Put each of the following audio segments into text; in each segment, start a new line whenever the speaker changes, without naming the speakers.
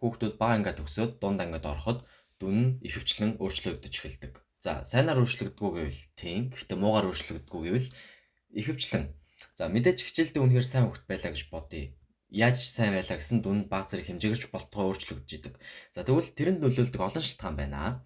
Хүүхдүүд бага ангиад төгсөөд дунд ангиад ороход дүн нь ихэвчлэн өөрчлөгдөж эхэлдэг. За сайнаар өөрчлөгддөггүй гэвэл тийм. Гэхдээ муугаар өөрчлөгддөггүй гэвэл ихэвчлэн. За мэдээж хичээлдээ үнэхээр сайн хүүхд байлаа гэж бодъё. Яаж сайн байлаа гэсэн дүн баг зэрэг хэмжээгч болтгоо өөрчлөгдөж идэг. За тэгвэл тэрэнд нөлөөлдөг олон шалтгаан байна.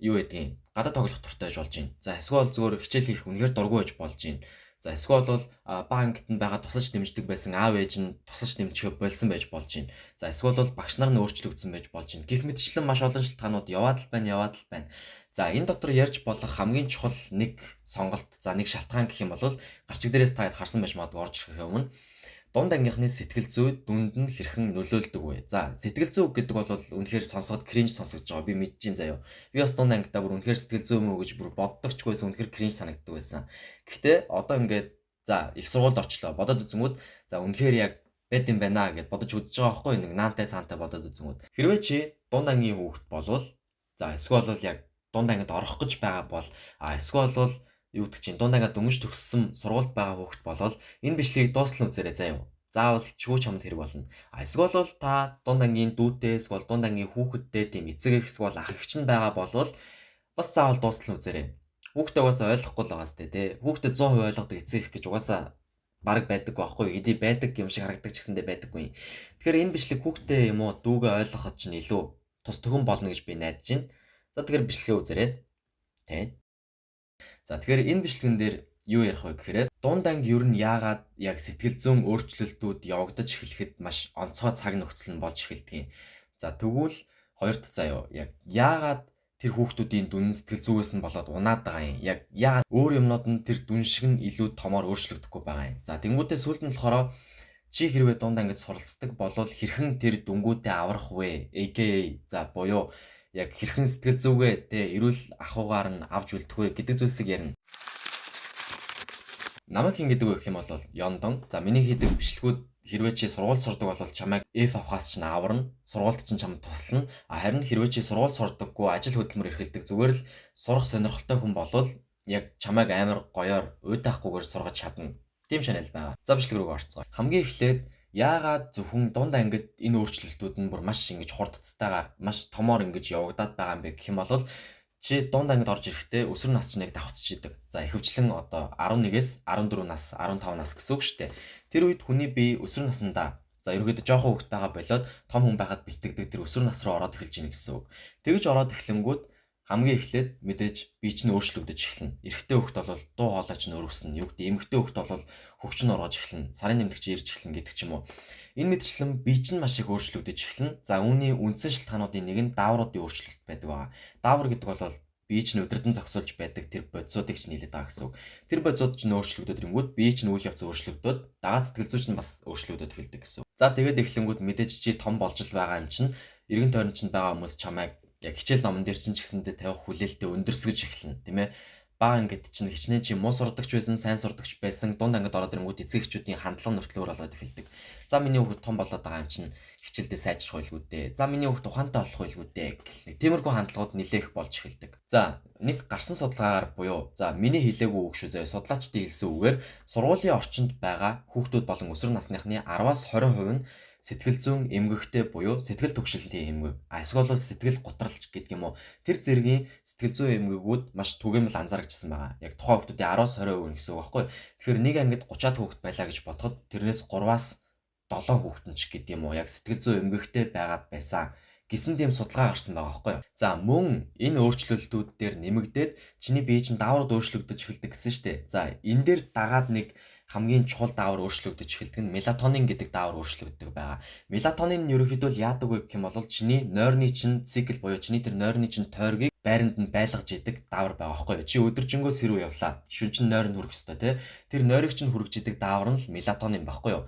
Юу гэдгийг гадаа тоглох туртай байж болж байна. За эсвэл зөвөр хичээл хийх үнэхээр дургүй байж болж байна. За эсвэл бол бага ангид нь байгаа тусаж дэмждэг байсан аав ээж нь тусаж дэмжихэ болсон байж болж байна. За эсвэл бол багш нар нь өөрчлөгдсөн байж болж байна. Гэх мэтчлэн маш олон шалтгаанууд яваад л байна. За энэ дотор ярьж болох хамгийн чухал нэг сонголт, за нэг шалтгаан гэх юм бол гарчиг дээрээс та харсан байж магадгүй орж ирэхээ өмнө дунд ангийнхны сэтгэл зүй дүнд нь хэрхэн нөлөөлдөг вэ? За сэтгэл зүй гэдэг бол үнэхээр сонсоход кринж сонсогдож байгаа. Би мэдчихээн заяа. Би бас дунд ангидаа бүр үнэхээр сэтгэл зүй мүү гэж бүр боддогч байсан, үнэхээр кринж санагддаг байсан. Гэхдээ одоо ингээд за их сургуульд орчлоо. Бодоод үзэнгүүт за үнэхээр яг бэд юм байна гэд бодож үзэж байгаа байхгүй нэг наантай цаантай бодоод үзэнгүүт. Хэрвээ чи дунд ангийн хүүхэд болвол за эсвэл бол яг дунд ангид орох гэж байгаа бол эсвэл бол юу гэдэг чинь дунд ангид дөнгөж төгссөн сургуульд байгаа хүүхэд болвол энэ бичлэгийг дуустал үзээрэй заяа. Заавал хичгүй чамд хэрэг болно. Эсвэл бол та дунд ангийн дүүтэй, эсвэл дунд ангийн хүүхэдтэй тийм эцэг эх эсвэл ах эгч нь байгаа болвол бас заавал дуустал үзээрэй. Хүүхдээ угаасаа ойлгохгүй л байгаа сте тий. Хүүхдэд 100% ойлгодог эцэг эх гэж угаасаа бараг байдаг байхгүй. Хэдий байдаг юм шиг харагдаг ч гэсэндээ байдаггүй. Тэгэхээр энэ бичлэг хүүхдээ юм уу дүүгээ ойлгоход чинь илүү тус төхөн болно гэж би найдаж байна. За тэгэхээр бичлэгээ үзээрэй. Тий. За тэгэхээр энэ бичлэгэн дээр юу ярих вэ гэхээр дунд анги ер нь яагаад яг сэтгэл зүйн өөрчлөлтүүд явагдаж эхлэхэд маш онцгой цаг нөхцөл нь болж эхэлдэг юм. За тэгвэл хоёрт заяа яг яагаад тэр хүүхдүүдийн дүн сэтгэл зүгээс нь болоод унаад байгаа юм. Яг яагаад өөр юмнууд нь тэр дүн шиг нь илүү томоор өөрчлөгдөхгүй байгаа юм. За тэнгуүтээ сүүлд нь болохоор чи хэрвээ дунд ангид суралцдаг болвол хэрхэн тэр дүнгуудээ аврах вэ? AKA за буюу яг хэрхэн сэтгэл зүгээ тэ эрүүл ахуйгаар нь авч үлдэх вэ гэдэг зүйлсийг ярина. Намайг хин гэдэг вэ гэх юм бол Ёндон. За миний хийдэг бичлэгүүд хэрвээ чи сургууль сурдаг бол чамайг F авахаас ч аварна. Сургуульд ч чамд туслана. Харин хэрвээ чи сургууль сурдаггүй ажил хөдөлмөр эрхэлдэг зүгээр л сурах сонирхолтой хүн болвол яг чамайг амар гоёор уйдаахгүйгээр сургаж чадна. Тийм шанал байгаа. За бичлэг рүү орцгоо. Хамгийн эхлээд яагаад зөвхөн дунд ангид энэ өөрчлөлтүүд нь бүр маш ингэж хурдцтайгаар маш томоор ингэж явагдаад байгаа юм бэ гэх юм бол чи дунд ангид орж ирэхдээ өсвөр насчныг давхцчихдаг. За ихэвчлэн одоо 11-ээс 14 нас, 15 нас гэсэн үг шүү дээ. Тэр үед хүний бие өсвөр наснда за ерөөдөө жоохон хүүхдтэйгээ болоод том хүн байхад бэлтгэдэг тэр өсвөр нас руу ороод эхэлж ийн гэсэн үг. Тэгж ороод эхлэнгүүт хамгийн эхлээд мэдээж бие чинь өөрчлөгдөж эхэлнэ. Эрэгтэй хүүхд бол дуу хоолой чинь өрөвснө. Юу гэдэг эмэгтэй хүүхд бол хөвч нь орж эхэлнэ. Сарын нэмэгч ирж эхэлнэ гэдэг ч юм уу. Энэ мэтчлэн бие чинь маш их өөрчлөгдөж эхэлнэ. За үүний үндсэн шалтгаануудын нэг нь даавруудын өөрчлөлт байдаг байгаа. Даавар гэдэг бол бие чинь өдөртөн зохицуулж байдаг тэр бодисуудыг чинь нийлээд байгаа гэсэн үг. Тэр бодисууд чинь өөрчлөгдөд ирэнгүүт бие чинь үйл явц өөрчлөгдөд дагаад сэтгэл зүй чинь бас өөрчлөгдөд эхэлдэг гэсэн үг. За тэгээд эхлэнгүүт мэдээж чи том болж л байгаа юм чинь эргэн тойрон чинь байгаа хүмүүс чамайг яг хичээл номон дээр чинь ч гэсэндээ тавих хүлээлтээ өндөрсгөж эхэлнэ, тийм ээ. Бага ангид чинь хичнээн чи муу сурдагч байсан, сайн сурдагч байсан, дунд ангид ороод ирэнгүүт эцэг эхчүүдийн хандлага нөртлөөр болоод эхэлдэг. За миний хүүхэд том болоод байгаа юм чинь хичээлдээ сайжрах байлгүй дээ. За миний хүүхэд ухаантай болох байлгүй дээ гэх. Тиймэрхүү хандлагууд нэлээх болж эхэлдэг. За нэг гарсан судалгаагаар буюу за миний хэлээгүй үг шүү зөө судлаачдын хэлсэн үгээр сургуулийн орчинд байгаа хүүхдүүд болон өсвөр насныхны 10-аас 20% нь сэтгэл зүйн эмгэгтэй буюу сэтгэл түгшилтийн эмгэг эсвэл сэтгэл гутралч гэдэг юм уу тэр зэргийн сэтгэл зүйн эмгэгүүд маш түгээмэл анзаарчихсан байгаа. Яг тухайн хүүхдүүдийн 10-аас 20% гэсэн үг байхгүй. Тэгэхээр нэг ангид 30-аад хүүхэд байлаа гэж бодоход тэрнээс 3-аас 7 хүүхэд нь ч гэдэг юм уу яг сэтгэл зүйн эмгэгтэй байгаад байсан гэсэн тийм судалгаа гарсан байгаа байхгүй. За мөн энэ өөрчлөлтүүд дээр нэмэгдээд чиний бие чинь даавар өөрчлөгдөж эхэлдэг гэсэн штэ. За энэ дээр дагаад нэг хамгийн чухал даавар өөрчлөгдөж эхэлдэг нь мелатонин гэдэг даавар өөрчлөгддөг байгаа. Мелатонин нь ерөнхийдөө л яадаг вэ гэх юм бол чиний нойрны чинь цикл буюу чиний тэр нойрны чинь тойргийг байранд нь байлгаж идэг даавар байгаа байхгүй юу? Чи өдөржингөө сэрүү явлаа. Шүн чинь нойр нь хүрэх ёстой тий. Тэр нойрыг чинь хүргэж идэг даавар нь л мелатонин байхгүй юу?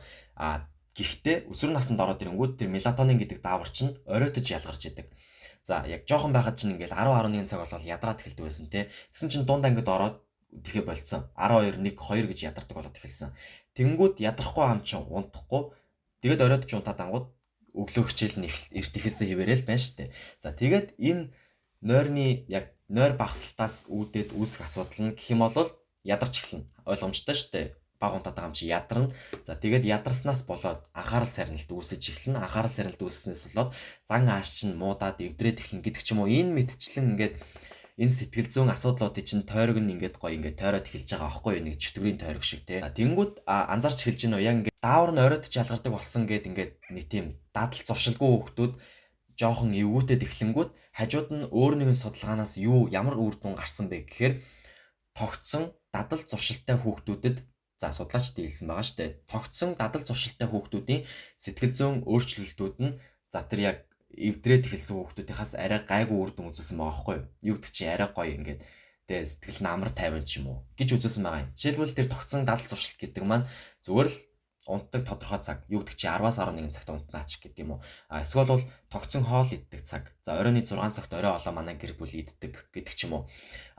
Гэхдээ өсвөр наснд ороод ирэнгүүт тэр мелатонин гэдэг даавар чинь оройтож ялгарч идэг. За яг жоохон байхад чинь ингээл 10-11 цаг болол ядраад эхэлдэг байсан тий. Тэгсэн чинь дунд ангид ороод тэхэ болцсон. 12 1 2 гэж ядардаг болоод эхэлсэн. Тэнгүүд ядрахгүй ам чинь унтахгүй. Тэгээд оройтож унтаад ангууд өглөө хичээл нь эрт эхэлсэн хэвээрэл байна штэ. За тэгээд энэ нойрны яг нойр багсалтаас үүдээд үүсэх асуудал нь гэх юм бол ядарч эхэлнэ. Ойлгомжтой штэ. баг унтаад байгаа юм чи ядарна. За тэгээд ядарснаас болоод анхаарал сарнилт үүсэж эхэлнэ. Анхаарал сарнилт үүснээс болоод зан ааш чинь муудаад эвдрээд эхэлнэ гэдэг ч юм уу. Энэ мэтчлэн ингээд энэ сэтгэл зүйн асуудлуудыг чинь тойрог нь ингээд гоё ингээд тойроод эхэлж байгаа аахгүй юу, нэг чөтгөрийн тойрог шиг тий. Тэнгүүд анзаарч эхэлж байна уу яг ингээд даавар нь оройд ч ялгардаг болсон гэд ингээд нэг тийм дадал зуршилгүй хүүхдүүд жоохон эвгүүтэд эхлэнгүүт хажууд нь өөр нэгэн судалгаанаас ямар үр дүн гарсан бэ гэхээр тогтсон дадал зуршилтай хүүхдүүдэд за судлаачд хэлсэн байгаа штэ. Тогтсон дадал зуршилтай хүүхдүүдийн сэтгэл зүйн өөрчлөлтүүд нь за тэр яг эвдрээд эхэлсэн хүүхдүүдийнхээс арай гайгүй үр дүн үзүүлсэн байгаа байхгүй юу? Юу гэдэг чи арай гоё ингээд тэгээ сэтгэл нь амар тайван ч юм уу гэж үзүүлсэн байгаа юм. Жишээлбэл тэр тогтсон дадал зуршилт гэдэг маань зүгээр л унтдаг тодорхой цаг, юу гэдэг чи 10-аас 11 цагт унтнаач гэдэг юм уу. Эсвэл бол тогтсон хоол иддэг цаг. За оройн 6 цагт орой олоо манай гэр бүл иддэг гэдэг ч юм уу.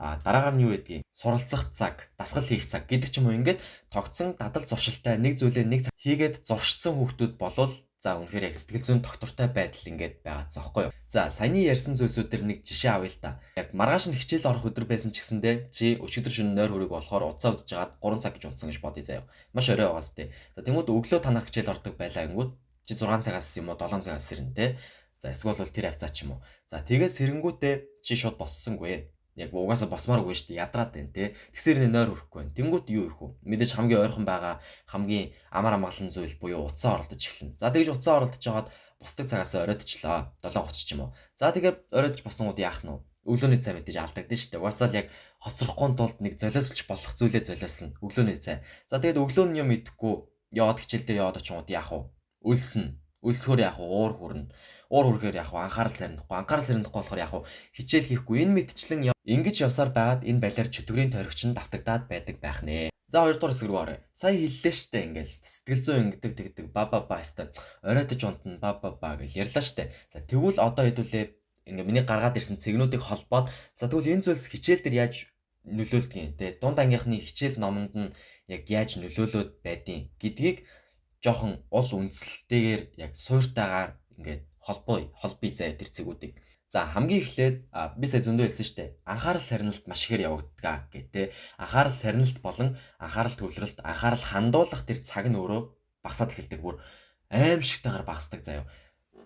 Дараагаар нь юу гэдгийг суралцах цаг, дасгал хийх цаг гэдэг ч юм уу. Ингээд тогтсон дадал зуршилтай нэг зүйлээ нэг цаг хийгээд зуршилсан хүүхдүүд болвол за үнэхээр яг сэтгэл зүйн доктортой байдал ингээд байгаадсан аахгүй юу. За саяны ярьсан зүйлсүүдээр нэг жишээ авъя л та. Яг маргааш нь хичээл орох өдөр байсан ч гэсэндээ чи өчигдөр шөнө нойр хүрэг болохоор уцаа үзэж хагаад 3 цаг гэж унтсан гэж бодъё заяа. Маш орой байгаас тээ. За тэгмүүд өглөө танах хичээл ордог байлаа гингүүд чи 6 цагаас юм уу 7 цагаас сэрнэ тээ. За эсвэл бол тэр хавцаа ч юм уу. За тэгээ сэрэнгүүтээ чи шууд боссонгүй. Яг угаасаа босмааргүй шүү дээ. Ядраад байна те. Тэгсэр нойр хөрөхгүй байна. Тэнгүүд юу их вэ? Мэдээж хамгийн ойрхон байгаа хамгийн амар амгалан зүйл буюу утсаа оролдож эхэлнэ. За тэгж утсаа оролдож жагаад бусдаг цагаас оройдчлаа. 7:30 ч юм уу. За тэгээ оройдож босонгууд яах нь вэ? Өглөөний цай мэдээж алдагдсан шүү дээ. Угаасаа л яг хоцрохгүй тулд нэг золиослж болох зүйлээ золиослно. Өглөөний цай. За тэгээд өглөөний юм идэхгүй яваад хичээлдээ яваад очингууд яах вэ? Үлснэ. Үлсгөр яах вэ? Уур хүрнэ. Уур хүрхээр яах вэ? Анхаарал сарнихгүй. Анхаарал сарнихгүй болохоор яах вэ? Хичээл хийхгүй. Энэ мэдчлэн ингэж явсаар байгаад энэ балиар чөтгөрийн тойрогч нь давтагдаад байдаг байх нэ. За 2 дугаар хэсэг рүү оръё. Сая хэллээ штэ ингээл сэтгэл зүйн ингэдэг тэгдэг ба хэвээр оройтож унтна ба гэж ярьлаа штэ. За тэгвэл одоо хэдүүлээ ингээ миний гаргаад ирсэн цэгнүүдийг холбоод за тэгвэл энэ зүйлс хичээл дээр яаж нөлөөлдөг юм те. Дунд ангийнхны хичээл номонд нь яг яаж нөлөөлөд байдیں۔ Гэдгийг жоохон ул үндсэлтэйгээр яг суйртайгаар ингээд холбоё заяа тэр цэгүүдийг. За хамгийн эхлээд би сая зөндөө хэлсэн шүү дээ. Анхаарал сарнилт маш ихээр явагддаг гэдэг. Анхаарал сарнилт болон анхаарал төвлөрөлт, анхаарал хандуулах тэр цаг нь өөрөө багасаад эхэлдэг. Бүр аимшигтайгаар багасдаг заяа.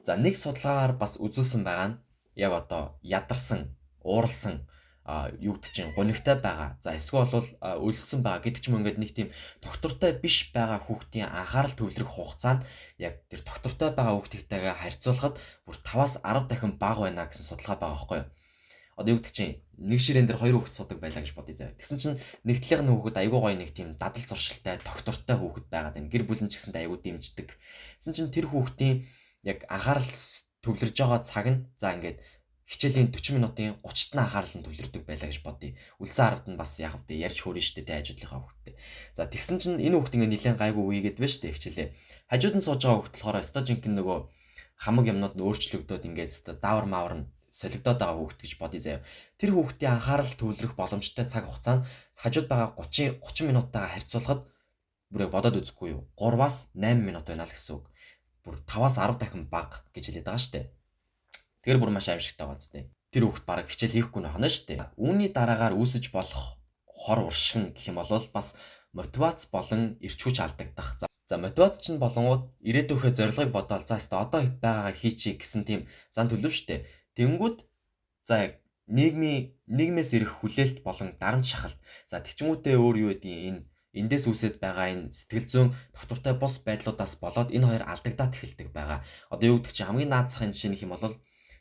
За нэг судалгаагаар бас үзүүлсэн байгаа нь яг одоо ядарсан, ууралсан юу гэдэг чинь гонигтай байгаа. За эсвэл бол өлссөн байгаа гэдэг ч юм ингээд нэг тийм доктортой биш байгаа хүүхдийн анхаарал төвлөрөх хугацаанд яг тэр доктортой байгаа хүүхдтэйгээ харьцуулахад бүр 5-аас 10 дахин бага байна гэсэн судалгаа байгаа байхгүй юу. Одоо юу гэдэг чинь нэг ширээн дээр 2 хүүхэд судаг байлаа гэж бодъё заяа. Тэгсэн чинь нэгдлийнх нь хүүхэд айгүй гоё нэг тийм дадал зуршилтай доктортой хүүхэд байгаад байна. Гэр бүл нь ч гэсэндээ айгүй дэмждэг. Тэгсэн чинь тэр хүүхдийн яг анхаарал төвлөрж байгаа цаг нь за ингээд хичээлийн 40 минутын 30-т нь анхаарал нь төвлөрдөг байлаа гэж бодъё. Үлсэн 10-д нь бас яг хөтэ ярьж хөөрнө штэ тэ хажуудлынхаа хүүхдээ. За тэгсэн чинь энэ хүүхд ингээ нилээн гайгүй үегээд байна штэ хичээлээ. Хажууд нь сууж байгаа хүүхд болохоор стожинкин нөгөө хамаг юмнууд нь өөрчлөгдөөд ингээд даавар маавар нь солигдоод байгаа хүүхд гэж бодъё заяа. Тэр хүүхдийн анхаарал төвлөрөх боломжтой цаг хугацаанд хажууд байгаа 30 минутаагаа харьцуулахад бүр яг бодоод үзэхгүй юу? 3-аас 8 минут байна л гэсэн үг. Бүр 5-аас 10 дахин бага гэж хэлээд байгаа штэ. Тэр бүр маш аимшигтай байгаа зү. Тэр хүүхд бараг хичээл хийхгүй нөхөнө штэ. Үүний дараагаар үүсэж болох хор уршин гэх юм бол бас мотивац болон эрч хүч алдагдах. За мотивац чинь болонгууд ирээдүйнхээ зорилгыг бодоол за одоо байгаагаа хийчихье гэсэн тийм зан төлөв штэ. Тэнгүүд за нийгмээс ирэх хүлээлт болон дарамт шахалт. За тэгчмүүдээ өөр юу гэдгийг энэ эндээс үүсэж байгаа энэ сэтгэл зүйн доктортой бус байдлуудаас болоод энэ хоёр алдагдаад эхэлдэг байгаа. Одоо юу гэдэг чинь хамгийн наацхан жишээ нөх юм бол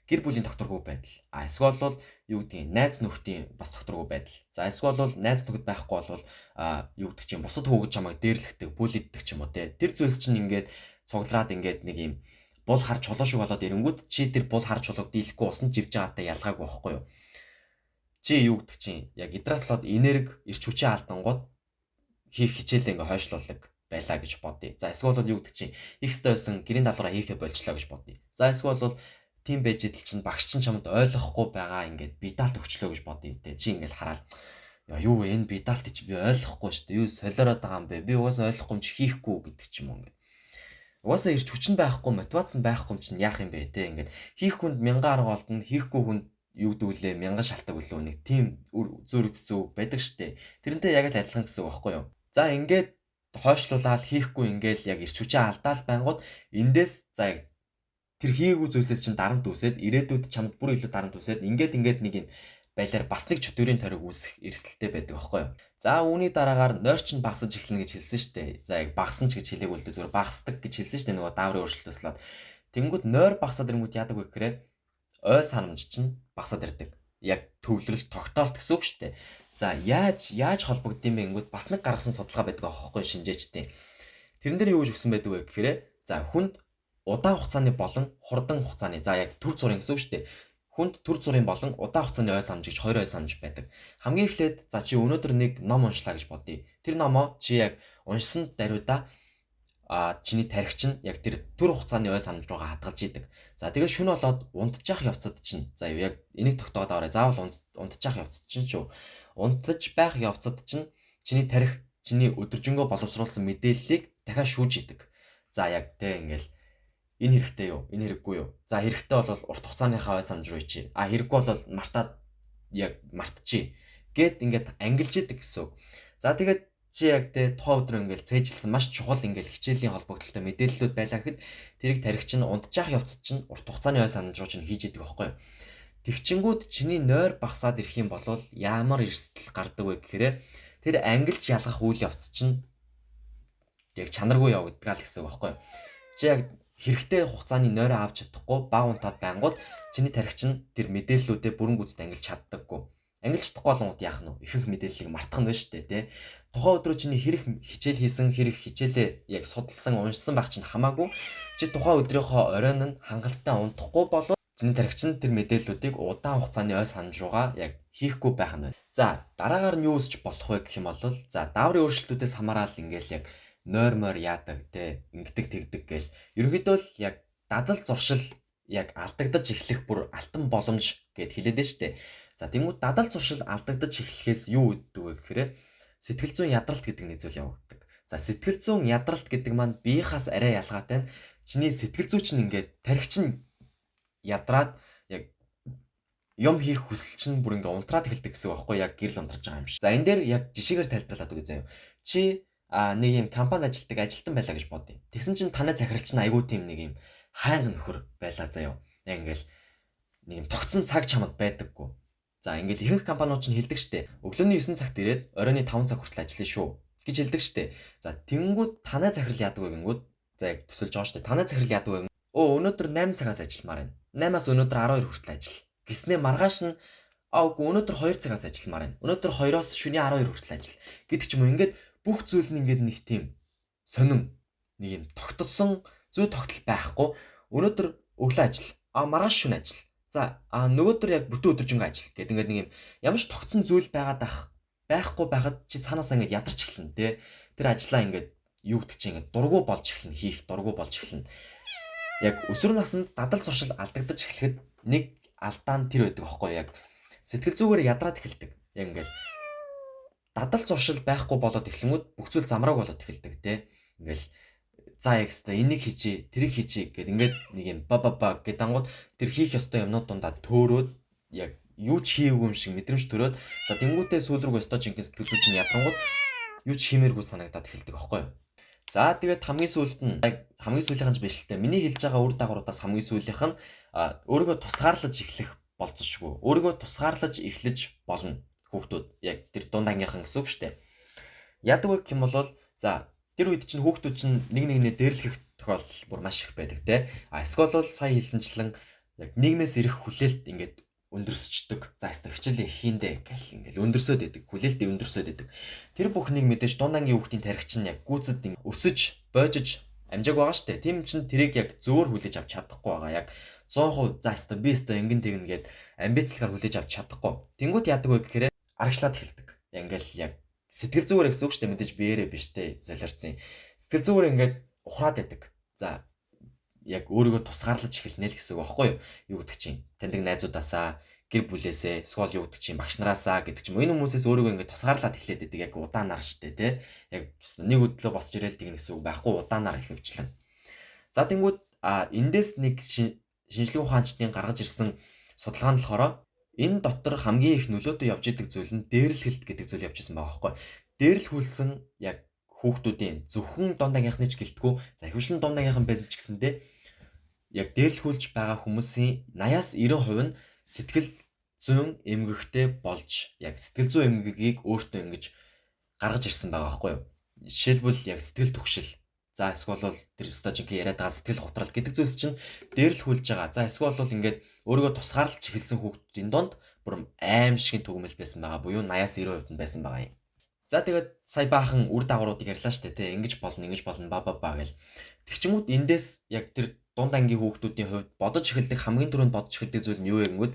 гэр бүлийн докторгүй байдал. Эсвэл бол юу гэдгийг найз нөхдийн бас докторгүй байдал. За эсвэл бол найз нөхөд байхгүй бол юу гэдэг чинь бусад хүүхэд чамайг дээрлэхдэг, бүлэддэг ч юм уу те. Тэр зүйлс чинь ингээд цуглараад ингээд нэг юм бул хар чулуу шиг болоод ирэнгүүт чи тэр бул хар чулууг дийлэхгүй усан живж байгаатай ялгаагүй байхгүй юу? Чи юу гэдэг чинь яг идраслоод энерги ирч хүчээ алдангууд хийх хичээлээ ингээ хойшлуулдаг байлаа гэж бодъё. За эсвэл бол юу гэдэг чинь их стойсон гэрийн даалгавраа хийхэ болчлоо гэж бодъё. За эсвэл бол тийм байж идэл чинь багш чинь чамд ойлгохгүй байгаа ингээд биталт өгчлөө гэж бодъё те. Чи ингээд хараад юу вэ энэ биталт чи би ойлгохгүй шүү дээ. Юу солиороод байгаа юм бэ? Би угаасаа ойлгохгүй юм чи хийхгүй гэдэг ч юм уу ингээд. Угаасаа ирч хүч нь байхгүй, мотивац нь байхгүй юм чинь яах юм бэ те. Ингээд хийх хүнд 1000 арга олдно, хийхгүй хүнд юу дүүлээ 1000 шалтгаан үлээ нэг тийм зүрх зүй байдаг штэ. Тэрнтэй яг л адилхан гэсэн үг байхгүй юу? За ингээд хойшлуулаад хийхгүй ингээл яг ирч хүчээ алдаал байнгут эндээс за яг тэр хийгээгүй зүйлсээс чинь дарамт үүсээд ирээдүйд чамд бүр илүү дарамт үүсээд ингээд нэг юм байлаар бас нэг чөтгөрийн тойрог үүсэх эрсдэлтэй байдаг байхгүй юу. За үүний дараагаар нойр чинь багасж эхэлнэ гэж хэлсэн шүү дээ. За яг багасан ч гэж хэлээгүй л дээ зүгээр багасдаг гэж хэлсэн шүү дээ нөгөө дааврын өөрчлөлтөөс болоод. Тэнгүүд нойр багасаад ирэнгүүт яадаг вэ гэхээр ой санамж чинь багасаад ирдэг. Яг төвлөрөл тогтоолт гэсэн үг шүү дээ. За яаж холбогдсон бэ гэнгүүт бас нэг гаргасан судалгаа байдаг аахгүй шинжээчдийн. Тэрэн дээр юу гэж өгсөн байдаг вэ гэхээр за хүнд удаан хугацааны болон хурдан хугацааны за яг төр зургийн гэсэн үг шүү дээ. Хүнд төр зургийн болон удаан хугацааны ой санамж гэж хоёр ой санамж байдаг. Хамгийн эхлээд за чи өнөөдөр нэг ном уншлаа гэж бодъё. Тэр номоо чи яг уншсан даруйда чиний тархич нь яг тэр төр хугацааны ой санамж руугаа хадгалж идэг. За тэгээ шөнө болоод унтчих явцад чинь за яг энийг тогтооод аваарай. Заавал унтчих явцад чинь шүү. Унтаж байх явцад чинь чиний тархи чиний өдөржингөө боловсруулсан мэдээллийг дахиад шүүж идэг. За яг тэ ингээл энэ хэрэгтэй юу? Энэ хэрэггүй юу? За хэрэгтэй бол урт хугацааныхаа ой санамж руу ичи. Хэрэггүй бол мартаад яг мартчихъя. Гэт ингээд ангилж идэг гэсэн үг. За тэгээд чи яг тэ тухайн өдөр ингээл цээжилсэн маш чухал ингээл хичээлийн холбогдлолтой мэдээллүүд байлаа гэхэд тэрийг тархич нь унтчих явцад чинь урт хугацааны ой санамж руу чинь хийж идэг байхгүй юу? Тэгчингүүд чиний нойр багасаад ирэх юм бол ямар эрсдэл гардаг вэ гэхээр тэр ангилж ялгах үйл явц чинь яг чанаргүй явагддаг л гэсэн үг байхгүй юу? Чи яг хэрэгтэй хугацааны нойроо авч чадахгүй баг унтаад байнгут чиний тархич нь тэр мэдээллүүдээ бүрэн гүйцэд ангилж чаддаггүй. Ангилж чадахгүй болгонгууд яах нь вэ? Ихэнх мэдээллийг мартах нь шүү дээ, тэ. Тухайн өдрөө чиний хэрэг хичээл хийсэн, хэрэг хичээлээ яг судалсан, уншсан байх чинь хамаагүй. Чи тухайн өдрийнхөө оройн нь хангалттай унтахгүй болов чиний тархич нь тэр мэдээллүүдийг удаан хугацааны ой санамж руугаа яг хийхгүй байх нь байна. За дараагаар нь юу үсч болох вэ гэх юм бол за дааврын өөрчлөлтүүдээс хамаарал ингээл яг нойр мойр яадаг те ингэдэг тэгдэг гээл ерөнхийдөө л яг дадал зуршил яг алдагдаж эхлэх бүр алтан боломж гэд хэлээд нь штэ. За тэнгууд дадал зуршил алдагдаж эхлэхээс юу үүддэг вэ гэхээр сэтгэл зүйн ядралт гэдэг нэг зүйл явагддаг. За сэтгэл зүйн ядралт гэдэг маань биеийнхаас арай ялгаатай нь чиний сэтгэл зүй чинь ингээд тархич нь ядраад яг юм хийх хүсэл чинь бүр ингээд унтраад эхэлдэг гэсэн үг байхгүй яг гэрэл унтарч байгаа юм шиг. За энэ дээр яг жишээгээр тайлбарлаад өгье заяа. Чи нэг юм компани ажилтдаг ажилтан байлаа гэж бодъё. Тэгсэн чинь танай захирал чинь айгүй тийм нэг юм хайнга нөхөр байлаа заяа. Яг ингээл нэг юм тогтсон цаг чамд байдаггүй. За ингээл ихэнх компаниуд чинь хэлдэг штэ. Өглөөний 9 цагт ирээд оройны 5 цаг хүртэл ажиллая шүү гэж хэлдэг штэ. За тэнгүүд танай захирал яадаг вэ гингүүд за яг төсөлж байгаа штэ. Танай захирал яадаг вэ? Өнөөдөр 8 цагаас ажилламаар байна. 8-аас өнөөдөр 12 хүртэл ажил. Гиснээ маргааш нь үгүй өнөөдөр 2 цагаас ажилламаар байна. Өнөөдөр 2-оос шөнийн 12 хүртэл ажил. Гэдэг ч юм уу ингээд бүх зүйл нь ингээд нэг тийм сонин нэг юм тогтцсон зүй тогтол байхгүй. Өнөөдөр өглөө ажил. Маргааш шөнө ажил. За нөгөөдөр яг бүтэн өдөржингөө ажил гэдэг ингээд нэг юм ямар ч тогтсон зүйл байхгүй байхад чи цаанаасаа ингээд ядарч эхэлнэ те. Тэр ажлаа ингээд юу гэдэг чи ингээд дургу болж эхэлнэ хийх дургу болж эхэлнэ. Яг өсвөр наснд дадал зуршил алдагдаж эхлэхэд нэг алдаа нь тэр байдаг аахгүй яг сэтгэл зүгээр ядраад эхэлдэг. Яг ингээд дадал зуршил байхгүй болоод эхлэнгүүд бүх зүйл замрааг болоод эхэлдэг те. Ингээл за ягста энийг хийчээ, тэрийг хийчээ гэд ингээд нэг юм ба гэд ангууд тэр хийх ёстой юмнууд дундаа төөрөөд яг юу ч хийгээгүй юм шиг мэдрэмж төрөөд за тэнгуүтээ сүүл рүү өстой жинхэнэ сэтгэл зүй чинь ядрангууд юу ч хиймээргүй санагдаад эхэлдэг аахгүй юу. За тэгээд хамгийн сүүлийнх нь биш л дээ. Миний хэлж байгаа үр дагавруудаас хамгийн сүүлийнх нь өөрийгөө тусгаарлаж эхлэх болцсошгүй. Өөрийгөө тусгаарлаж эхлэж болно хүүхдүүд. Яг тэр дунд ангийнхан гэсэн үг шүү дээ. Яадаг вэ гэх юм бол за тэр үед чинь хүүхдүүд чинь нэг нэгнээ дээрлэх тохиолдол бүр маш их байдаг те. Эсвэл бол сая хэлсэнчлэн яг нийгмээс ирэх хүлээлт ингээд өндөрсчдөг. За хичээлээ хийндэ гэл ингээл өндөрсөд идэг. Хүлээлтээ өндөрсөд идэг. Тэр бүхнийг мэдээж дунд ангийн хүүхдийн тархич нь яг гүйцэд өсөж, боожиж амжааг байгаа штэ. Тим чин тэрийг яг зөөр хүлээж авч чадахгүй байгаа. Яг 100% за хэвээр би хэвээр ингэн тэгнэ гэд амбицлахаар хүлээж авч чадахгүй. Тэнгүүт яадаг вэ гэхээр аргачлаад эхэлдэг. Ингээл яг сэтгэл зүгээр гэсэн үг шүү дээ мэдээж биеэрээ биш те солиорцсон. Сэтгэл зүгээр ингээд ухраад байдаг. За яг өөрийгөө тусгаарлаж эхэлнэ л гэсэн үг байхгүй юу гэдэг чинь таньдаг найзуудаасаа гэр бүлээсээ эсвэл юу гэдэг чинь багш нараасаа гэдэг чинь энэ хүмүүсээс өөрийгөө ингээд тусгаарлаад эхлээд байдаг яг удаанаар штэ те яг нэг өдлөө босч ирээл тэгнэ гэсэн үг байхгүй удаанаар их хөвчлэн. За тэнгууд эндээс нэг шинжлэгийн ухаанчдын гаргаж ирсэн судалгаа нь болохоор энэ дотор хамгийн их нөлөөтэй явж идэг зүйл нь дээрлэхэлт гэдэг зүйл явж исэн байгаа байхгүй. Дээрлэхүүлсэн яг хүүхдүүдийн зөвхөн дунд ангийнхны ч гэлтгүү за ихэвчлэн дунд ангийнхан байсан ч гэсэндээ яг дээрлэхүүлж байгаа хүмүүсийн 80-аас 90% нь сэтгэл зүйн эмгэгтэй болж яг сэтгэл зүйн эмгэгийг өөртөө ингэж гаргаж ирсэн байгаа байхгүй юу. Жишээлбэл яг сэтгэл түгшил. За эсвэл бол тэр стажинг яриад байгаа сэтгэл готрал гэдэг зүйлс чинь дээрлэхүүлж байгаа. За эсвэл бол ингээд өөрийгөө тусгаарлаж эхэлсэн хүүхдүүдийн донд бүр аим шигэн түгмэл байсан байгаа буюу 80-аас 90% нь байсан байгаа юм. За тэгээд сая баахан үр дагавруудыг ярьлаа шүү дээ. Ингэж болно ба гэл. Тэгчмүүд эндээс яг тэр дунд ангийн хүүхдүүдийн хувьд бодож эхэлдэг хамгийн түрүүнд бодож эхэлдэг зүйл нь юу вэ гэнгүүт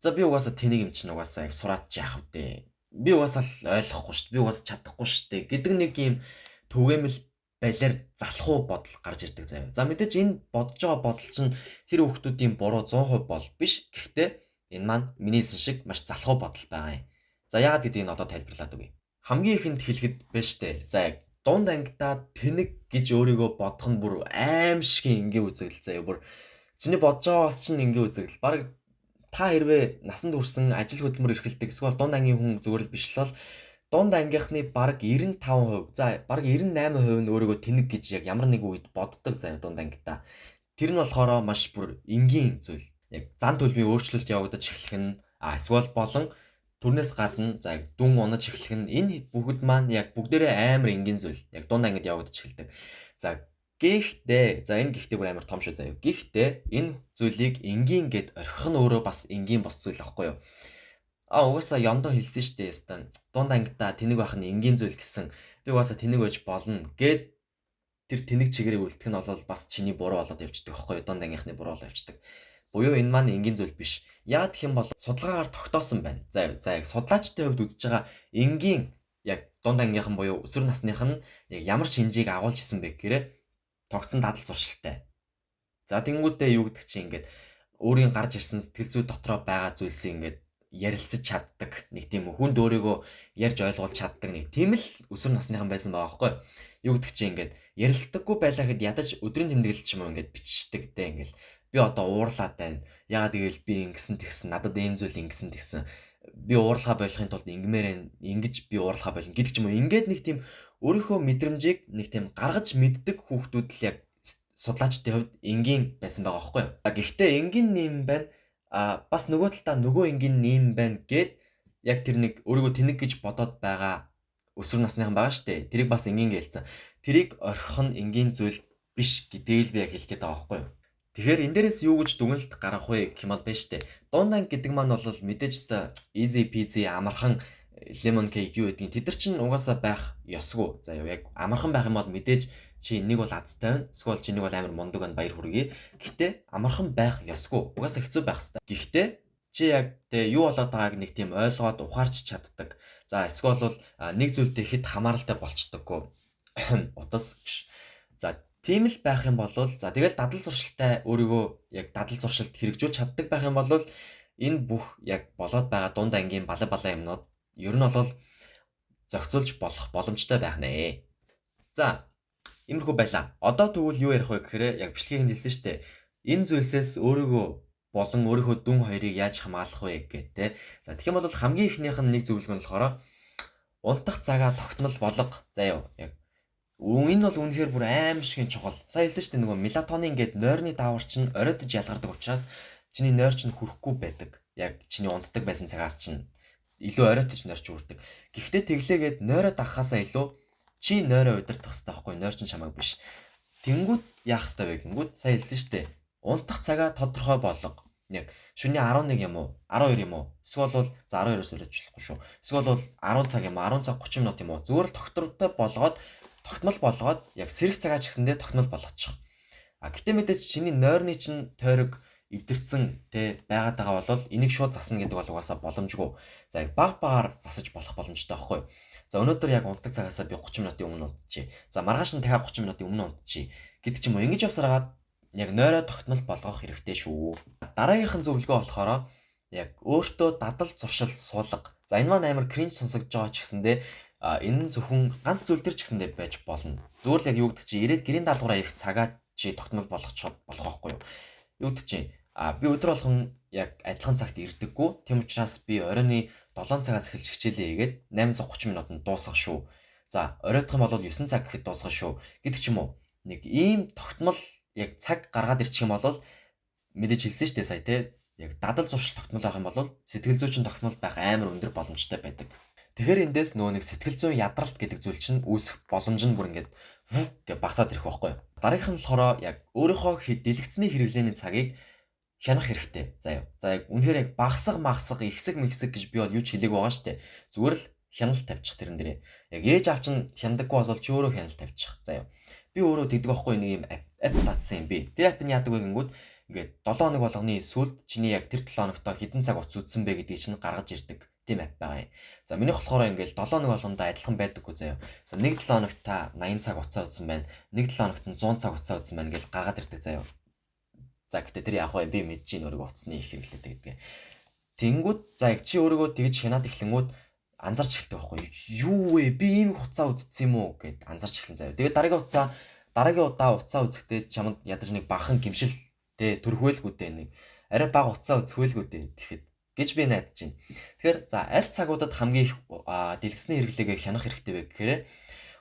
за би угаасаа тэнийг юм чинь угаасаа яг сураад яах вэ? Би угаасаа л ойлгохгүй шүү дээ. Би угаасаа чадахгүй шүү дээ гэдэг нэг юм түгээмэл балиар залхуу бодол гарч ирдэг заяа. За мэдээж энэ бодож байгаа бодол чинь тэр хүүхдүүдийн буруу 100% бол биш. Гэхдээ энэ маань минийсэн шиг маш залхуу бодол байгаа юм. За яагаад гэдгийг нь одоо тайлбарлаад өгье. Хамгийн ихэнд хэлэхэд байна штэ. За яг дунд ангидаа тэнэг гэж өөрийгөө бодох нь бүр аим шигэн ингээ үзэгдэл заяа. Бүр чиний бодож байгаагаас чинь ингээ үзэгдэл. Бараг та хэрвээ насанд хүрсэн ажил хөдөлмөр эрхэлдэг эсвэл дунд ангийн хүн зүгээр л биш л бол дунд ангийнхны бараг 95%, за бараг 98% нь өөрийгөө тэнэг гэж яг ямар нэг үед боддог заяа дунд ангидаа. Тэр нь болохоор маш бүр энгийн зүйл. Яг зан төлбөрийн өөрчлөлт явагдаж эхлэх нь эсвэл болон түрнээс гадна за дүн унаж эхлэх нь энэ бүгд маань яг бүгдээрээ амар энгийн зүйл. Яг дунд ангид явагдаж эхэлдэг. За гэхдээ за энэ гэхдээ бүр амар том шүү заяа. Гэхдээ энэ зүйлийг энгийн гэд орхих нь өөрөө бас энгийн бос зүйл аахгүй юу? Угаасаа ямдан хэлсэн шүү дээ. Ястан дунд ангидаа тэнэг байх нь энгийн зүйл гэсэн. Би угаасаа тэнэг байж болно гэд тэр тэнэг чигээрээ үлдэх нь бол бас чиний буруу болоод явждаг аахгүй юу? Дунд ангийнхны буруу болоод явждаг. Буюу энэ маань энгийн зүйл биш. Яа гэх юм бол судалгаагаар тогтоосон байна. За яг судлаачдын хувьд үзэж байгаа энгийн яг дунд ангийнхан буюу өсвөр насных нь яг ямар шинжийг агуулж исэн бэ гэхээр тогтсон дадал зуршилтай. За тэнгуүтээ юу гэдэг чинь ингээд өөрийн гарч ирсэн сэтгэл зүй дотроо байгаа зүйлсийг ингээд ярилцаж чаддаг. Нэг тийм хүнд өөрийгөө ярьж ойлгуулж чаддаг нэг тийм л өсвөр насныхан байсан байгаа байхгүй юу гэдэг чинь ингээд ярилцдаггүй байлаа гэхэд ядаж өдрийн тэмдэглэл ч юм уу ингээд бичдэг дээ ингээд би одоо уурлаад байна. Яагаад гэвэл би ингэсэн тэгсэн надад ийм зүйл ингэсэн тэгсэн. Би уурлахаа болохын тулд ингэж би уурлахаа болно гэдэг ч юм уу. Ингээд нэг тийм өөрийнхөө мэдрэмжийг нэг тийм гаргаж мэддэг хүүхдүүд л яг судлаачдын хувьд энгийн байсан байгаа байхгүй юу. Гэхдээ энгийн нэм байна. Бас нөгөө талдаа нөгөө энгийн нэм байна гэд яг тэр нэг өөрийгөө тэнэг гэж бодоод байгаа өсвөр насныхан байгаа штэ. Тэрийг бас энгийн гэлцэн. Тэрийг орхих нь энгийн зүйл биш гэдгийг л би яг хэлэх гээд байгаа байхгүй юу. Тэгэхээр энэ дээрээс юу гэж дүгнэлт гаргах вэ гэх юм бол байна штэ. Дунд анги гэдэг маань бол мэдээж та easy peasy амархан lemon cake юу гэдгийг тэд нар чинь угаасаа байх ёсгүй. За яг амархан байх юм бол мэдээж чи нэг бол азтай байна. Эсвэл чи нэг бол амар мундаг байна баяр хүргэе. Гэхдээ амархан байх ёсгүй. Угаасаа хэцүү байх хэрэгтэй. Гэхдээ чи яг тэ юу болоод байгааг нэг тийм ойлгоод ухаарч чаддаг. За эсвэл бол нэг зүйлдээ хэд хамааралтай болцдоггүй. Утас. За тийм л байх юм бол за тэгэл дадал зуршилтай өөрийгөө яг дадал зуршилд хэрэгжүүлж чаддаг байх юм бол энэ бүх яг болоод байгаа дунд ангийн балаа юмнууд ер нь бол зохицуулж болох боломжтой байх нэ. За иймэрхүү байлаа. Одоо тэгвэл юу ярих вэ гэхээр яг бичлэгийг хэлсэн шүү дээ. Энэ зүйлсээс өөрийгөө болон өөрийнхөө дүн хоёрыг яаж хамгаалах вэ гэдэг. За тэгэх юм бол хамгийн ихнийх нь нэг зөвлөгөө нь болохоор унтах цагаа тогтмол болгох. За яг энэ бол үнэхээр бүр аим шиг чухал. Сайн хэлсэн шүү дээ нөгөө мелатонин гэдэг нойрны даавар чинь оройтож ялгардаг учраас чиний нойр чинь хүрэхгүй байдаг. Яг чиний унтдаг байсан цагаас чинь илүү оройтож нойр чинь хүрдэг. Гэхдээ тэглээгээд нойроо дагахаасаа илүү чи нойроо удирдах хэрэгтэй байхгүй нойр чинь чамайг биш. Тэнгүүд яах хэрэгтэй вэ гингүүд сайн хэлсэн шүү дээ. Унтах цагаа тодорхой болго. Яг шөнийн 11 юм уу 12 юм уу эсвэл бол за 12-оос өрөөж болохгүй шүү. Эсвэл бол 10 цаг юм уу 10 цаг 30 минут юм уу зүгээр л тогтвортой болгоод тогтмол болгоод яг сэрэх цагаач гэсэндээ тогтмол болгочих. Гэтэ мэдээж чиний нойрны чинь тойрог эвдэрсэн те байгаад байгаа бол энийг шууд засна гэдэг бол угаасаа боломжгүй. За яг багаар засаж болох боломжтой байхгүй юу? За өнөөдөр яг унтдаг цагаасаа би 30 минутын өмнө унтчихъя. За маргааш нь дахиад 30 минутын өмнө унтчихъя гэдэг ч юм уу. Ингэж явсараад яг нойроо тогтмол болгох хэрэгтэй шүү. Дараагийнхан зөвлөгөө болохоор яг өөртөө дадал зуршил суулга. За энэ маань амар кринж сонсогдож байгаа ч гэсэндээ энэ нь зөвхөн ганц зүйл төр ч гэсэндээ байж болно. Зүгээр л яг юу гэдэг чи ирээд гэрийн даалгавраа ирэх цагаа чи тогтмол болгочиход болох байхгүй юу? Юу гэдэг чи би өдөр болгон яг адилхан цагт ирдэггүй. Тийм учраас би оройны 7 цагаас эхэлж хичээлээ хийгээд 830 минутанд дуусгах шүү. За оройтох юм бол 9 цаг гэхэд дуусгана шүү гэдэг ч юм уу. Нэг ийм тогтмол яг цаг гаргаад ирчих юм бол мэдээж хэлсэн шүү дээ сая те. Яг дадал зуршил тогтмол байх юм бол сэтгэл зүйчин тогтмол байх амар өндөр боломжтой байдаг. Тэгэхээр эндээс нөгөө нэг сэтгэл зүйн ядралт гэдэг зүйл чинь үүсэх боломж нь бүр ингээд гэж багасаад ирэх байхгүй юу. Дараагийнх нь болохоор яг өөрийнхөө дэлгэцний хэрэглээний цагийг хянах хэрэгтэй. За яг үнэхээр яг багсаг ихсэг гэж би бол юу ч хэлээгүй байгаа шүү дээ. Зүгээр л хяналт тавьчих тэрэн дээрээ. Яг ээж аав чинь хяндаггүй бол чи өөрөө хяналт тавьчих. За би өөрөө тэгдэг байхгүй нэг юм app татсан юм би. Тэр app-ны яадаг вэ гингүүд ингээд 7 хоног болгоны сүүлд чиний яг тэр 7 хоногтой хэдэн цаг утас үзсэн бэ гэдгийг чинь гаргаж ирдэг. Тийм app байгаа юм. За минийх болохоор ингээд 7 хоног болгондоо адилхан байдаггүй заяа. За нэг 7 хоногт та 80 цаг утсаа үзсэн байна. Нэг 7 хоногт нь 100 цаг утсаа үзсэн байна гэж гаргаад ирдэг заяа. За гэтээ тэр яг би мэдэж ийн өөрийгөө утасны их хэрэглээтэй гэдэг. Тэнгүүд за яг чи өөрийгөө тэгж хянаад эхлэнгүүд анзарч эхэлдэг байхгүй юу вэ? Би ийм хуцаа үзсэн юм уу гэд анзарч эхлэн заяа. Тэгээд дараагийн удаа утсаа үзэхдээ чамд ядаж нэг бахан гимшил тэ төрхөөлгүй дээ нэг арай бага утсаа үзэхөөлгүй дээ тэгэхэд гэж би найдаж байна. Тэгэхээр за аль цагуудад хамгийн их дэлгэцний хэрэглээгээ хянах хэрэгтэй вэ гэхээр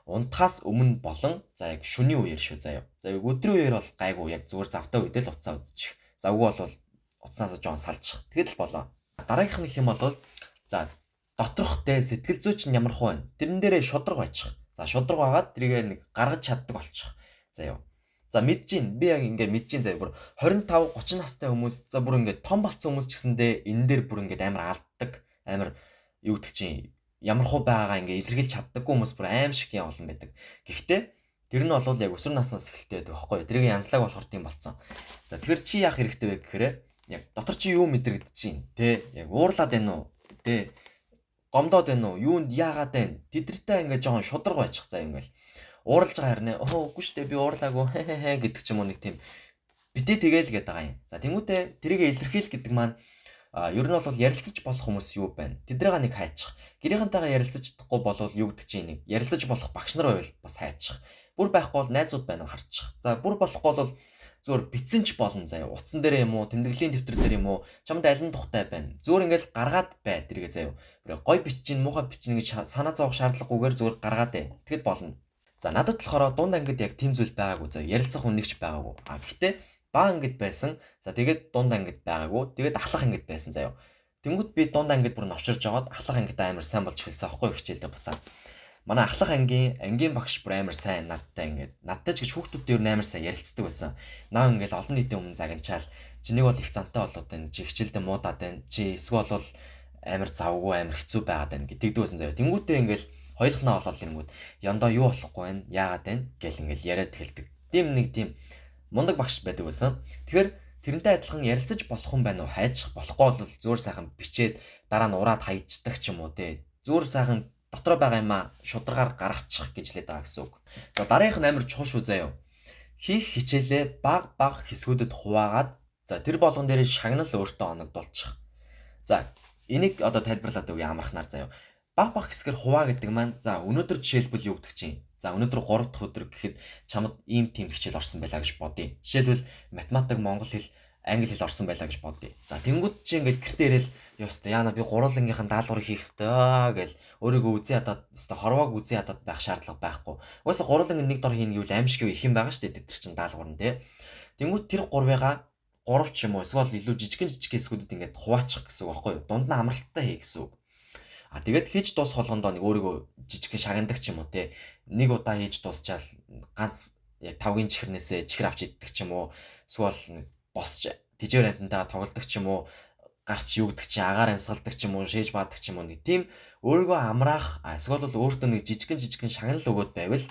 унтахаас өмнө болон за яг шөнийн үеэр шүү заяа. За яг өдрийн үеэр бол гайгүй яг зүгээр завтай үедээ л утсаа үзчих. За үгүй бол утаснаас жоон салчих. Тэгэд л болоо. Дараагийнх нь хэм бол за доторх тэ сэтгэл зүйч нь ямар хөө байна. Тэрэн дээрээ шудраг байчих. За шудраг байгаад тэрийг нэг гаргаж чаддаг болчих. Заяа. За мэдэж гин би яг ингээ мэдэж гин заяа бүр 25 30 настай хүмүүс за бүр ингээ том болцсон хүмүүс ч гэсэндээ энэ дээр бүр ингээ амар алддаг. Амар юу гэдэг чинь ямар хуу байгаагаа ингээ илэрхийлж чаддаггүй хүмүүс бүр аим шиг юм олон байдаг. Гэхдээ тэр нь бол яг өсвөр наснаас эхэлтэй байдаг байхгүй юу? Тэрийг янзлаг болохоор тийм болцсон. За тэгэхээр чи яах хэрэгтэй вэ гэхээр яг дотор чи юу мэдрэгдэж чинь те яг уурлаад байна уу? Тэ гомдоод байна уу? Юунд яагаад байна? Тэдэртэй ингээ жоохон шудраг байчих заа ингээл. Ууралж байгаа хэрнээ үгүй штэ би уурлаагүй гэдэг ч юм уу нэг тийм битээ тэгээл гээд байгаа юм. За тэмүүтэ тэрийг илэрхийл гэдэг маань ер нь бол ярилцаж болох хүмүүс юу байна? Тэдрийг нэг хайчих. Гэрийнхэнтэйгээ ярилцаж чадахгүй болвол юу гэдэг чинь нэг ярилцаж болох багш нар байвал бас хайчих. Бүр байхгүй бол найзууд байна уу харчих. За бүр болохгүй бол зүгээр битсэн ч болно заяа. Утсан дээр юм уу, тэмдэглэлийн дэвтэр дээр юм уу, чамд аль нь тухтай байна. Зүгээр ингээл гаргаад бай тэргээ заяа. Гой бичиж, муухай бичнэ гэж санаа зовох шаардлагагүйгээр зүгээр гаргаад бай. Тэгэд болно. За надад болохоор дунд ангид яг тийм зүйл байгаагүй заяа. Ярилцах хүн нэгч байгаагүй. Гэхдээ баа ангид байсан. За тэгээд дунд ангид байгаагүй. Тэгээд ахлах ангид байсан заяа. Тэнгүүд би дунд ангид бүр новчирж аваад ахлах ангид амар сайн болж эхэлсэн аахгүй хичээлдээ буцаад. Манай ахлах ангийн багш бүр амар сайн надтай ингээд надтай ч гэж хүүхдүүдтэй амар сайн ярилцдаг байсан. Наа ингээд олон нийтийн өмнө загинчаал чи нэг бол их зантай болоод байна. Чи хичээлдээ муудаад байна. Чи эсвэл бол амар завгүй амар хэцүү байгаад байна гэдэгдэг байсан заяа. Тэнгүүдээ ингээд хоёулахнаа болоод ирэнгүүд яндаа юу болохгүй байна яагаад байна гэл ингээл яриад хэлдэг. Тийм мундаг багш байдаг байсан. Тэгэхээр тэрнтэй адилхан ярилцаж болох хүн байна уу хайчих болохгүй бол зөөр сайхан бичээд дараа нь ураад хайждаг ч юм уу те. Зөөр сайхан дотроо байгаа юм а шударгаар гаргачих гэж лээд байгаа гэсэн үг. За дараагийнх нь амар чухал шүү заяа. Хийх хичээлээ баг хэсгүүдэд хуваагаад за тэр болгон дээр шагнал өөртөө оногдуулчих. За энийг одоо тайлбарлаад өгье амархнаар заяа. Баг хэсгээр хуваа гэдэг маань за өнөөдөр жишээлбэл юу гэдэг чинь. За өнөөдөр 3 дахь өдөр гэхэд чамд ийм тийм хичээл орсон байлаа гэж бодъё. Жишээлбэл математик, монгол хэл, англи хэл орсон байлаа гэж бодъё. За тэнгууд чи ингээл гэртээ ирээл ёстой яана би гурвангийнхын даалгаврыг хийх ёстой гэл өөрийгөө үзий хадаад ёстой хорвоог үзий хадаад байх шаардлага байхгүй. Угаасаа гурвангийн нэг дор хийнэ гэвэл аимшиг их юм байгаа шүү дээ тэр чин даалгавар нь те. Тэнгууд тэр гурвыгаа 3 ч юм уу эсвэл илүү жижигэн хэсгүүдэд ингээд хуваачих гэсэн үг байхгүй юу? Дунд нь амралттай хий гэсэн үг. Тэгээд хийж дуус болгондоо нэг өөрийгөө жижигхэн шагнадаг ч юм уу те. Нэг удаа хийж дуусчаал ганц яг 5-гийн чихэрнээсээ чихэр авч иддэг ч юм уу. Эсвэл босч тэжээр амтантайгаа тоглодог ч юм уу. Гарч юугдаг чи агаар амьсгалдаг ч юм уу, шээж баадаг ч юм уу. Нэг тийм өөрийгөө амраах эсвэл өөртөө нэг жижигхэн шагнал өгөөд байвал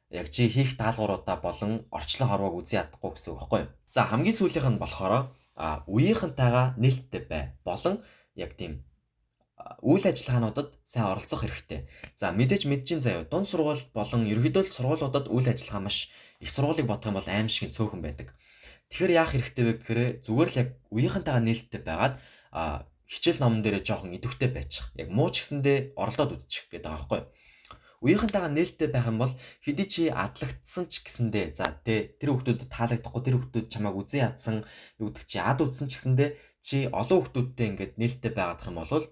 яг чи хийх даалгавруудаа болон орчлон хорвоог үзий ядахгүй гэсэн үг байхгүй юу? За хамгийн сүүлийнх нь болохоор үеийнхэнтэйгээ нээлттэй бай. Болон яг тийм үйл ажиллагаануудад сайн оролцох хэрэгтэй. За мэдээж мэджин заяа дунд сургууль болон ерөнхийдөө сургуулиудад үйл ажиллагаа маш их сургуулийг бодох юм бол аим шиг цөөхөн байдаг. Тэгэхээр яах хэрэгтэй вэ гэхээр зүгээр л яг үеийнхэнтэйгээ нээлттэй байгаад хичээл номон дээрээ жоохон идэвхтэй байчих. Яг муу ч гэсэндээ оролдоод үзчих гэдэг байгаа байхгүй юу? Үеийнхэнтэйгээ нээлттэй байх юм бол хэдий чи адлагдсан ч гэсэндээ за тэр хүүхдүүдэд таалагдахгүй тэр хүүхдүүд чамайг үзэн ядсан юу гэдэг чи ад үзсэн ч гэсэндээ чи олон хүүхдүүдтэй ингээд нээлттэй байгаадах юм бол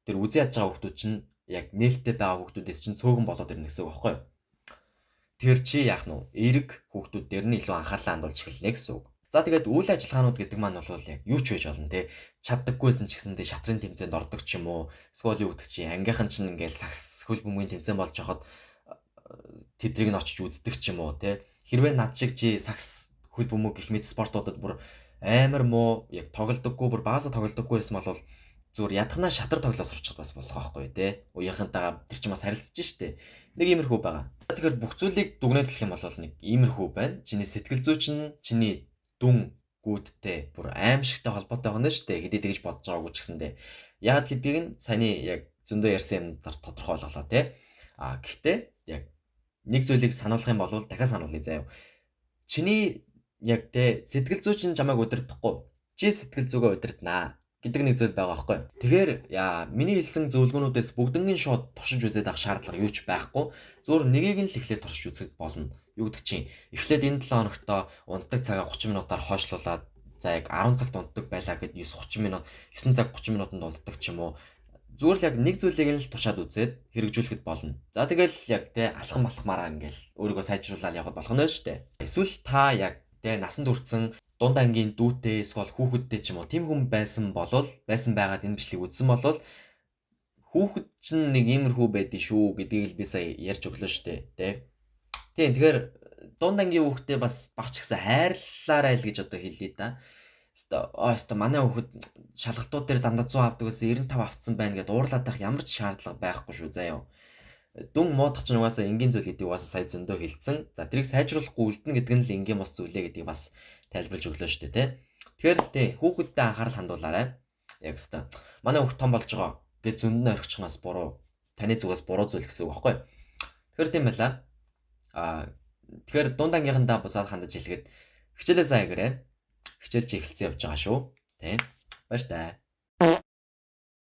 тэр үзэн ядж байгаа хүүхдүүд чинь яг нээлттэй байгаа хүүхдүүдээс чинь цөөхөн болоод ирнэ гэсэн үг байхгүй юу? Тэр чи яах нь вэ? Эерэг хүүхдүүд дээр нь илүү анхаарлаа хандуулж эхэлнэ гэсэн үг. За тэгээд үйл ажиллагаанууд гэдэг маань бол яг юу ч байж болно те. Чаддаггүйсэн ч гэсэндээ шатрын тэмцээнд ордог ч юм уу. Эсвэл юу гэдэг чи ангийнхан чинь ингээл сакс хөл бөмбөгийн тэмцээн болж хахад тэдрийг нь очиж үздэг ч юм уу те. Хэрвээ над шиг чи сакс хөл бөмбөг гэх мэт спортуудад бүр амар муу яг тоглодоггүй бүр бааза тоглодоггүй байсан бол зүгээр ядахнаа шатар тоглоо сурчих бас болох байхгүй те. Уяахантайгаа тэр чинь бас харилцаж штэ. Нэг иймэрхүү байгаа. Тэгэхээр бүх зүйлийг дүгнээд хэлэх юм бол нэг иймэрхүү байна. Чиний сэтгэл зүйч нь чиний дүн гүүдтэй бүр аимшигтай холбоотой байгаа нь штэ. Хэдий тэгж бодож байгаагүй ч гэсэндээ. Яг гэдгийг нь саяны яг зөндөө ярьсан юмдаар тодорхой болголоо те. Гэхдээ яг нэг зүйлийг сануулах юм бол дахиад сануулъя заяа. Чиний яг те сэтгэл зүйч нь чамайг удирдахгүй. Чи сэтгэл зүгөө удирднаа гэдэг нэг зүйл байгаа байхгүй. Тэгэхээр миний хэлсэн зөвлөгөөнүүдээс бүгднгийн шууд туршиж үзээд авах шаардлага юу ч байхгүй. Зүгээр нэгийг нь л эхлээд туршиж үзэхэд болно. Юу гэдэг чинь эхлээд энэ 7 хоногтоо унтдаг цагаа 30 минутаар хойшлуулад за яг 10 цагт унтдаг байлаа гэхэд 9 минут 9 цаг 30 минутанд унтдаг ч юм уу. Зүгээр л яг нэг зүйлийг нь л туршаад үзээд хэрэгжүүлэхэд болно. За тэгэл яг те алхам алхмаараа ингээл өөрийгөө сайжруулаад явах болох нь шүү дээ. Эсвэл та яг те насанд хүрсэн дунд ангийн дүүтэй эсвэл хүүхэдтэй ч юм уу тийм хүн байсан байгаад энэ бичлэгийг үзсэн болвол хүүхэд чинь нэг иймэрхүү байдгийг шүү гэдгийг л би сая ярьж өглөө штэ тий. Тэгэхээр дунд ангийн хүүхэдтэй бас багч гэсэн хайрлаарай л гэж одоо хэлье да. Өстой манай хүүхэд шалгалтууд дээр дандаа 100 авдаг гэсэн 95 авцсан байна гэдээ уурлаад байх ямар ч шаардлага байхгүй шүү заяа. Дүн муудах чинь угаасаа энгийн зүйл гэдэг угаасаа сая зөндөө хэлсэн. За тэрийг сайжруулахгүй үлдэнэ гэдэг нь л энгийн бос зүйлээ гэдгийг бас тайлбарлаж өглөө шүү дээ тий. Тэгэхээр тий хүүхэдтэй анхаарал хандуулаарай. Яг өстой. Манай хүүхд том болж байгаа. Тэгээд зөндөө орхичихноос буруу. Таны зүгээс буруу зүйл гэсэн үг байхгүй. Тэгэхээр тийм байла. Тэгэхээр дунд ангийнхандаа бусаад хандаж хэлгээд хичээлээ сайн гэрээ. Хичээл чи эхэлсэн явж байгаа шүү. Тий. Баяр таа.